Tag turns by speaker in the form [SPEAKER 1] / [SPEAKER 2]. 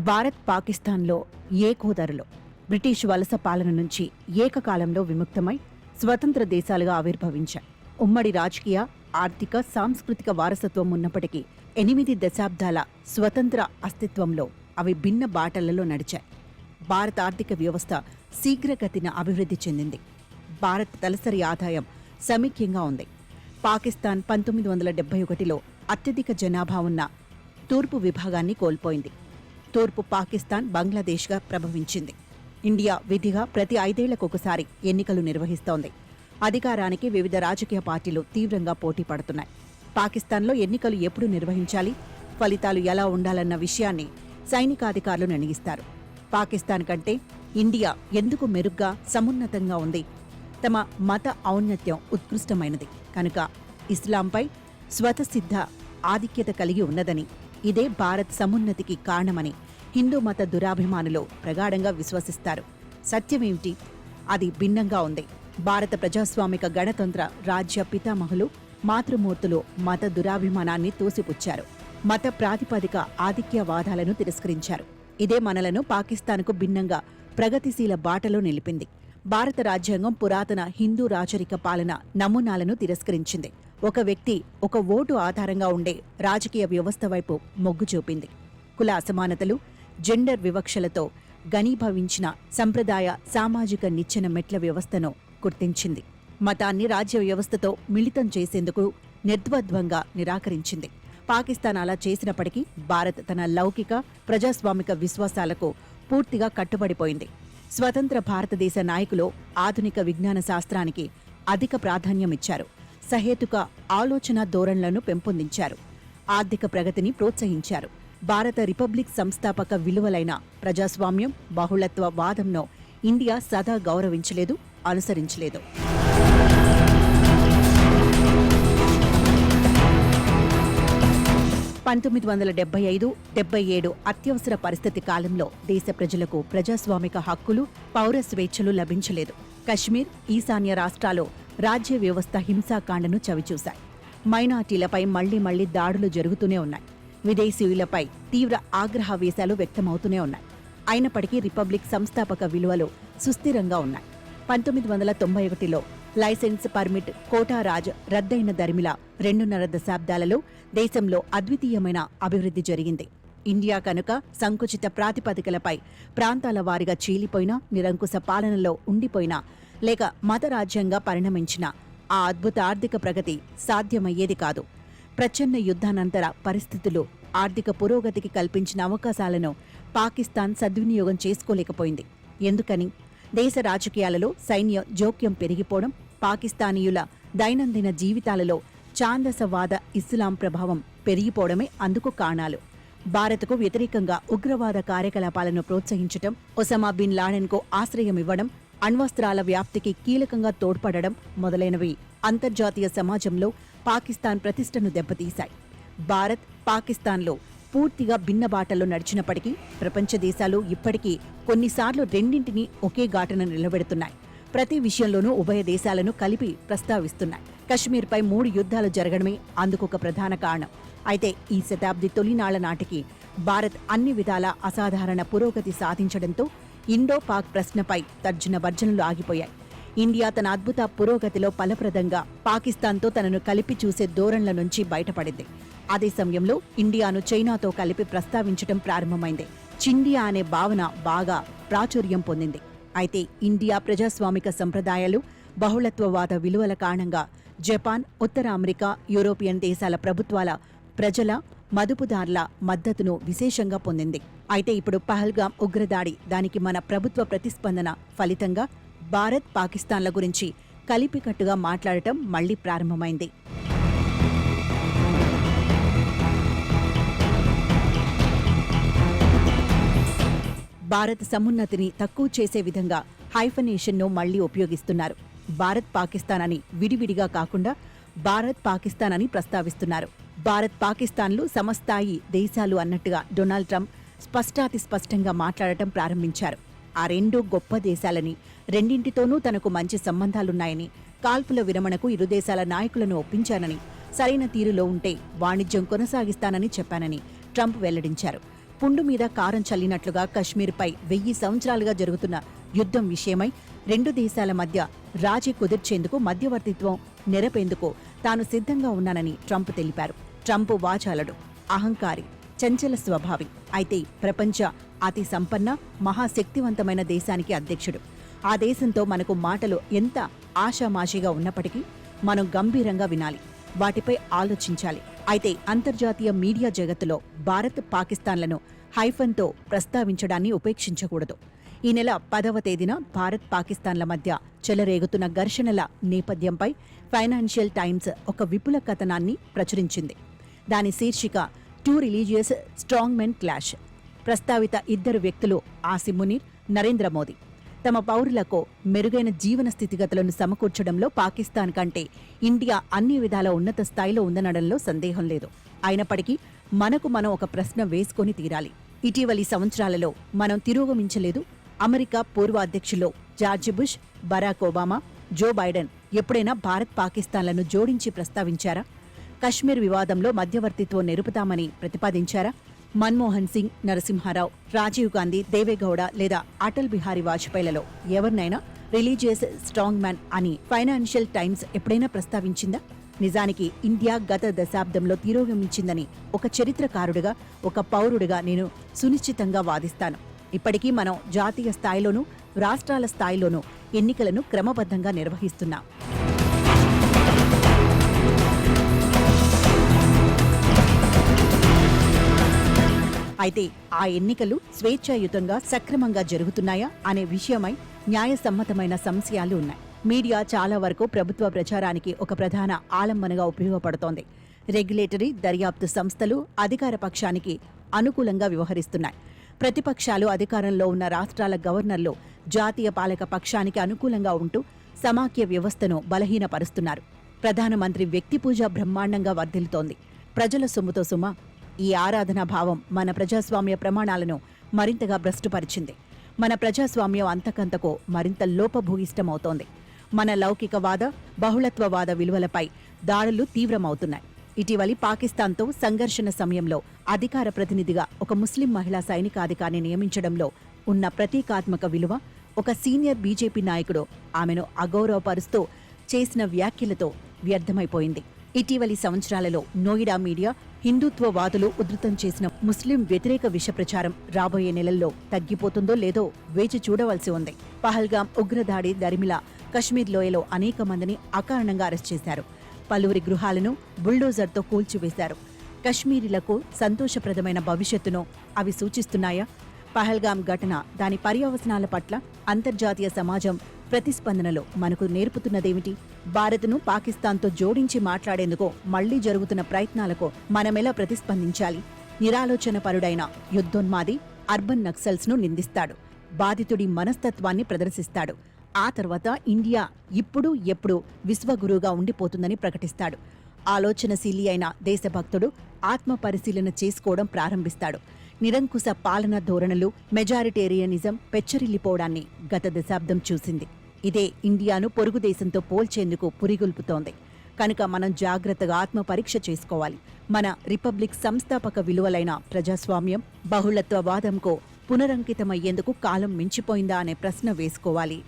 [SPEAKER 1] భారత్ పాకిస్తాన్లో ఏకోదరలో బ్రిటిష్ వలస పాలన నుంచి ఏకకాలంలో విముక్తమై స్వతంత్ర దేశాలుగా ఆవిర్భవించాయి. ఉమ్మడి రాజకీయ, ఆర్థిక, సాంస్కృతిక వారసత్వం ఉన్నప్పటికీ 8 దశాబ్దాల స్వతంత్ర అస్తిత్వంలో అవి భిన్న బాటలలో నడిచాయి. భారత ఆర్థిక వ్యవస్థ శీఘ్రగతిన అభివృద్ధి చెందింది. భారత్ తలసరి ఆదాయం సమీక్యంగా ఉంది. పాకిస్తాన్ 1971లో అత్యధిక జనాభా ఉన్న తూర్పు విభాగాన్ని కోల్పోయింది. తూర్పు పాకిస్తాన్ బంగ్లాదేశ్గా ప్రభవించింది. ఇండియా విధిగా ప్రతి 5 ఏళ్లకొకసారి ఎన్నికలు నిర్వహిస్తోంది. అధికారానికి వివిధ రాజకీయ పార్టీలు తీవ్రంగా పోటీ పడుతున్నాయి. పాకిస్తాన్లో ఎన్నికలు ఎప్పుడు నిర్వహించాలి, ఫలితాలు ఎలా ఉండాలన్న విషయాన్ని సైనికాధికారులు నిర్ణయిస్తారు. పాకిస్తాన్ కంటే ఇండియా ఎందుకు మెరుగ్గా, సమున్నతంగా ఉంది? తమ మత ఔన్నత్యం ఉత్కృష్టమైనది కనుక ఇస్లాంపై స్వతసిద్ధ ఆధిక్యత కలిగి ఉన్నదని, ఇదే భారత్ సమున్నతికి కారణమని హిందూ మత దురాభిమానులు ప్రగాఢంగా విశ్వసిస్తారు. సత్యమేమిటి? అది భిన్నంగా ఉంది. భారత ప్రజాస్వామిక గణతంత్ర రాజ్య పితామహులు, మాతృమూర్తులు మత దురాభిమానాన్ని తోసిపుచ్చారు. మత ప్రాతిపదిక ఆధిక్యవాదాలను తిరస్కరించారు. ఇదే మనలను పాకిస్తాన్కు భిన్నంగా ప్రగతిశీల బాటలో నిలిపింది. భారత రాజ్యాంగం పురాతన హిందూ రాచరిక పాలన నమూనాలను తిరస్కరించింది. ఒక వ్యక్తి, ఒక ఓటు ఆధారంగా ఉండే రాజకీయ వ్యవస్థ వైపు మొగ్గు చూపింది. కుల అసమానతలు, జెండర్ వివక్షలతో ఘనీభవించిన సంప్రదాయ సామాజిక నిచ్చెన మెట్ల వ్యవస్థను గుర్తించింది. మతాన్ని రాజ్య వ్యవస్థతో మిళితం చేసేందుకు నిర్ద్వంద్వంగా నిరాకరించింది. పాకిస్తాన్ అలా చేసినప్పటికీ భారత్ తన లౌకిక, ప్రజాస్వామిక విశ్వాసాలకు పూర్తిగా కట్టుబడిపోయింది. స్వతంత్ర భారతదేశ నాయకులు ఆధునిక విజ్ఞాన శాస్త్రానికి అధిక ప్రాధాన్యమిచ్చారు. సహేతుక ఆలోచన ధోరణులను పెంపొందించారు. ఆర్థిక ప్రగతిని ప్రోత్సహించారు. భారత రిపబ్లిక్ సంస్థాపక విలువలైన ప్రజాస్వామ్యం, బహుళత్వ వాదంను ఇండియా సదా గౌరవించలేదు, అనుసరించలేదు. పంతొమ్మిది 1975-77 అత్యవసర పరిస్థితి కాలంలో దేశ ప్రజలకు ప్రజాస్వామిక హక్కులు, పౌర స్వేచ్ఛలు లభించలేదు. కశ్మీర్, ఈశాన్య రాష్ట్రాలు రాజ్య వ్యవస్థ హింసాకాండను చవిచూశాయి. మైనార్టీలపై మళ్లీ దాడులు జరుగుతూనే ఉన్నాయి. విదేశీయులపై తీవ్ర ఆగ్రహావేశాలు వ్యక్తమవుతూనే ఉన్నాయి. అయినప్పటికీ రిపబ్లిక్ సంస్థాపక విలువలు సుస్థిరంగా ఉన్నాయి. 1991లో లైసెన్స్, పర్మిట్, కోటారాజ్ రద్దయిన దరిమిలా 2.5 దశాబ్దాలలో దేశంలో అద్వితీయమైన అభివృద్ధి జరిగింది. ఇండియా కనుక సంకుచిత ప్రాతిపదికలపై ప్రాంతాల వారీగా చీలిపోయినా, నిరంకుశ పాలనలో ఉండిపోయినా, లేక మతరాజ్యంగా పరిణమించిన ఆ అద్భుత ఆర్థిక ప్రగతి సాధ్యమయ్యేది కాదు. ప్రచ్ఛన్న యుద్ధానంతర పరిస్థితులు ఆర్థిక పురోగతికి కల్పించిన అవకాశాలను పాకిస్తాన్ సద్వినియోగం చేసుకోలేకపోయింది. ఎందుకని? దేశ రాజకీయాలలో సైన్య జోక్యం పెరిగిపోవడం, పాకిస్తానీయుల దైనందిన జీవితాలలో ఛాందసవాద ఇస్లాం ప్రభావం పెరిగిపోవడమే అందుకు కారణాలు. భారత్కు వ్యతిరేకంగా ఉగ్రవాద కార్యకలాపాలను ప్రోత్సహించడం, ఒసామా బిన్ లాడెన్కు ఆశ్రయమివ్వడం, అణ్వస్త్రాల వ్యాప్తికి కీలకంగా తోడ్పడడం మొదలైనవి అంతర్జాతీయ సమాజంలో పాకిస్తాన్ ప్రతిష్టను దెబ్బతీశాయి. భారత్, పాకిస్తాన్లో పూర్తిగా భిన్న బాటల్లో నడిచినప్పటికీ ప్రపంచ దేశాలు ఇప్పటికీ కొన్నిసార్లు రెండింటినీ ఒకే ఘాటన నిలబెడుతున్నాయి. ప్రతి విషయంలోనూ ఉభయ దేశాలను కలిపి ప్రస్తావిస్తున్నాయి. కశ్మీర్పై 3 యుద్ధాలు జరగడమే అందుకొక ప్రధాన కారణం. అయితే ఈ శతాబ్ది తొలినాళ్ల నాటికి భారత్ అన్ని విధాల అసాధారణ పురోగతి సాధించడంతో ఇండో పాక్ ప్రశ్నపై తర్జన భర్జనలు ఆగిపోయాయి. ఇండియా తన అద్భుత పురోగతిలో ఫలప్రదంగా పాకిస్తాన్తో తనను కలిపి చూసే ధోరణుల నుంచి బయటపడింది. అదే సమయంలో ఇండియాను చైనాతో కలిపి ప్రస్తావించడం ప్రారంభమైంది. చిండియా అనే భావన బాగా ప్రాచుర్యం పొందింది. అయితే ఇండియా ప్రజాస్వామిక సంప్రదాయాలు, బహుళత్వవాద విలువల కారణంగా జపాన్, ఉత్తర అమెరికా, యూరోపియన్ దేశాల ప్రభుత్వాల, ప్రజల, మదుపుదారుల మద్దతును విశేషంగా పొందింది. అయితే ఇప్పుడు పహల్గామ్ ఉగ్రదాడి, దానికి మన ప్రభుత్వ ప్రతిస్పందన ఫలితంగా భారత్, పాకిస్తాన్ల గురించి కలిపికట్టుగా మాట్లాడటం మళ్లీ ప్రారంభమైంది. భారత్ సమున్నతిని తక్కువ చేసే విధంగా హైఫనేషన్ను మళ్లీ ఉపయోగిస్తున్నారు. భారత్, పాకిస్తాన్ అని విడివిడిగా కాకుండా భారత్, పాకిస్తాన్ అని ప్రస్తావిస్తున్నారు. భారత్, పాకిస్తాన్లు సమస్థాయి దేశాలు అన్నట్టుగా డొనాల్డ్ ట్రంప్ స్పష్టంగా మాట్లాడటం ప్రారంభించారు. ఆ 2 గొప్ప దేశాలని, రెండింటితోనూ తనకు మంచి సంబంధాలున్నాయని, కాల్పుల విరమణకు ఇరు దేశాల నాయకులను ఒప్పించానని, సరైన తీరులో ఉంటే వాణిజ్యం కొనసాగిస్తానని చెప్పానని ట్రంప్ వెల్లడించారు. పుండు మీద కారం చల్లినట్లుగా కశ్మీర్పై 1000 సంవత్సరాలుగా జరుగుతున్న యుద్ధం విషయమై రెండు దేశాల మధ్య రాజీ కుదిర్చేందుకు మధ్యవర్తిత్వం నెరపేందుకు తాను సిద్ధంగా ఉన్నానని ట్రంప్ తెలిపారు. ట్రంప్ వాచాలడు, అహంకారి, చంచల స్వభావి. అయితే ప్రపంచ అతి సంపన్న మహాశక్తివంతమైన దేశానికి అధ్యక్షుడు. ఆ దేశంతో మనకు మాటలు ఎంత ఆషామాషిగా ఉన్నప్పటికీ మనం గంభీరంగా వినాలి, వాటిపై ఆలోచించాలి. అయితే అంతర్జాతీయ మీడియా జగత్తులో భారత్, పాకిస్తాన్లను హైఫన్తో ప్రస్తావించడాన్ని ఉపేక్షించకూడదు. ఈ నెల 10వ తేదీన భారత్, పాకిస్తాన్ల మధ్య చెలరేగుతున్న ఘర్షణల నేపథ్యంపై ఫైనాన్షియల్ టైమ్స్ ఒక విపుల కథనాన్ని ప్రచురించింది. దాని శీర్షిక two religious strong men clash. ప్రస్తావిత ఇద్దరు వ్యక్తులు ఆసిమ్ మునీర్, నరేంద్ర మోదీ. తమ పౌరులకు మెరుగైన జీవన స్థితిగతులను సమకూర్చడంలో పాకిస్తాన్ కంటే ఇండియా అన్ని విధాల ఉన్నత స్థాయిలో ఉందనడంలో సందేహం లేదు. అయినప్పటికీ మనకు మనం ఒక ప్రశ్న వేసుకొని తీరాలి. ఇటీవలి సంవత్సరాలలో మనం తిరోగమించలేదు. అమెరికా పూర్వ అధ్యక్షులు George Bush, Barack Obama, Joe Biden ఎప్పుడైనా భారత్, పాకిస్తాన్లను జోడించి ప్రస్తావించారా? కశ్మీర్ వివాదంలో మధ్యవర్తిత్వం నెరుపుతామని ప్రతిపాదించారా? మన్మోహన్ సింగ్, నరసింహారావు, రాజీవ్ గాంధీ, దేవేగౌడ లేదా అటల్ బిహారీ వాజ్పేయిలలో ఎవరినైనా రిలీజియస్ స్ట్రాంగ్ మ్యాన్ అని ఫైనాన్షియల్ టైమ్స్ ఎప్పుడైనా ప్రస్తావించిందా? నిజానికి ఇండియా గత దశాబ్దంలో తిరోగమించిందని ఒక చరిత్రకారుడిగా, ఒక పౌరుడిగా నేను సునిశ్చితంగా వాదిస్తాను. ఇప్పటికీ మనం జాతీయ స్థాయిలోనూ, రాష్ట్రాల స్థాయిలోనూ ఎన్నికలను క్రమబద్ధంగా నిర్వహిస్తున్నాం. అయితే ఆ ఎన్నికలు స్వేచ్ఛాయుతంగా, సక్రమంగా జరుగుతున్నాయా అనే విషయమై న్యాయసమ్మతమైన సంశయాలు ఉన్నాయి. మీడియా చాలా వరకు ప్రభుత్వ ప్రచారానికి ఒక ప్రధాన ఆలంబనగా ఉపయోగపడుతోంది. రెగ్యులేటరీ, దర్యాప్తు సంస్థలు అధికార పక్షానికి అనుకూలంగా వ్యవహరిస్తున్నాయి. ప్రతిపక్షాలు, అధికారంలో ఉన్న రాష్ట్రాల గవర్నర్లు జాతీయ పాలక పక్షానికి అనుకూలంగా ఉంటూ సమాఖ్య వ్యవస్థను బలహీనపరుస్తున్నారు. ప్రధానమంత్రి వ్యక్తి పూజ బ్రహ్మాండంగా వర్ధిల్లుతోంది. ప్రజల సొమ్ముతో సుమ. ఈ ఆరాధనా భావం మన ప్రజాస్వామ్య ప్రమాణాలను మరింతగా భ్రష్టుపరిచింది. మన ప్రజాస్వామ్యం అంతకంతకు మరింత లోపభూయిష్టమవుతోంది. మన లౌకికవాద, బహుళత్వవాద విలువలపై దాడులు తీవ్రమవుతున్నాయి. ఇటీవలి పాకిస్తాన్తో సంఘర్షణ సమయంలో అధికార ప్రతినిధిగా ఒక ముస్లిం మహిళా సైనికాధికారిని నియమించడంలో ఉన్న ప్రతీకాత్మక విలువ, ఒక సీనియర్ బీజేపీ నాయకుడు ఆమెను అగౌరవపరుస్తూ చేసిన వ్యాఖ్యలతో వ్యర్థమైపోయింది. ఇటీవలి సంవత్సరాలలో నోయిడా మీడియా హిందుత్వవాదులు ఉధృతం చేసిన ముస్లిం వ్యతిరేక విష ప్రచారం రాబోయే నెలల్లో తగ్గిపోతుందో లేదో వేచి చూడవలసి ఉంది. పహల్గాం ఉగ్రదాడి దరిమిలా కశ్మీర్ లోయలో అనేక మందిని అకారణంగా అరెస్ట్ చేశారు. పలువురి గృహాలను బుల్డోజర్తో కూల్చివేశారు. కశ్మీరీలకు సంతోషప్రదమైన భవిష్యత్తును అవి సూచిస్తున్నాయా? పహల్గాం ఘటన, దాని పర్యవసనాల పట్ల అంతర్జాతీయ సమాజం ప్రతిస్పందనలో మనకు నేర్పుతున్నదేమిటి? భారత్ను పాకిస్తాన్తో జోడించి మాట్లాడేందుకు మళ్లీ జరుగుతున్న ప్రయత్నాలకు మనమెలా ప్రతిస్పందించాలి? నిరాలోచనపరుడైన యుద్ధోన్మాది అర్బన్ నక్సల్స్ను నిందిస్తాడు. బాధితుడి మనస్తత్వాన్ని ప్రదర్శిస్తాడు. ఆ తర్వాత ఇండియా ఇప్పుడు ఎప్పుడు విశ్వగురువుగా ఉండిపోతుందని ప్రకటిస్తాడు. ఆలోచనశీలి అయిన దేశభక్తుడు ఆత్మ పరిశీలన చేసుకోవడం ప్రారంభిస్తాడు. నిరంకుశ పాలన ధోరణులు, మెజారిటేరియనిజం పెచ్చరిల్లిపోవడాన్ని గత దశాబ్దం చూసింది. ఇదే ఇండియాను పొరుగు దేశంతో పోల్చేందుకు పురిగొల్పుతోంది. కనుక మనం జాగ్రత్తగా ఆత్మ పరీక్ష చేసుకోవాలి. మన రిపబ్లిక్ సంస్థాపక విలువలైన ప్రజాస్వామ్యం, బహుళత్వవాదంకు పునరంకితమయ్యేందుకు కాలం మించిపోయిందా అనే ప్రశ్న వేసుకోవాలి.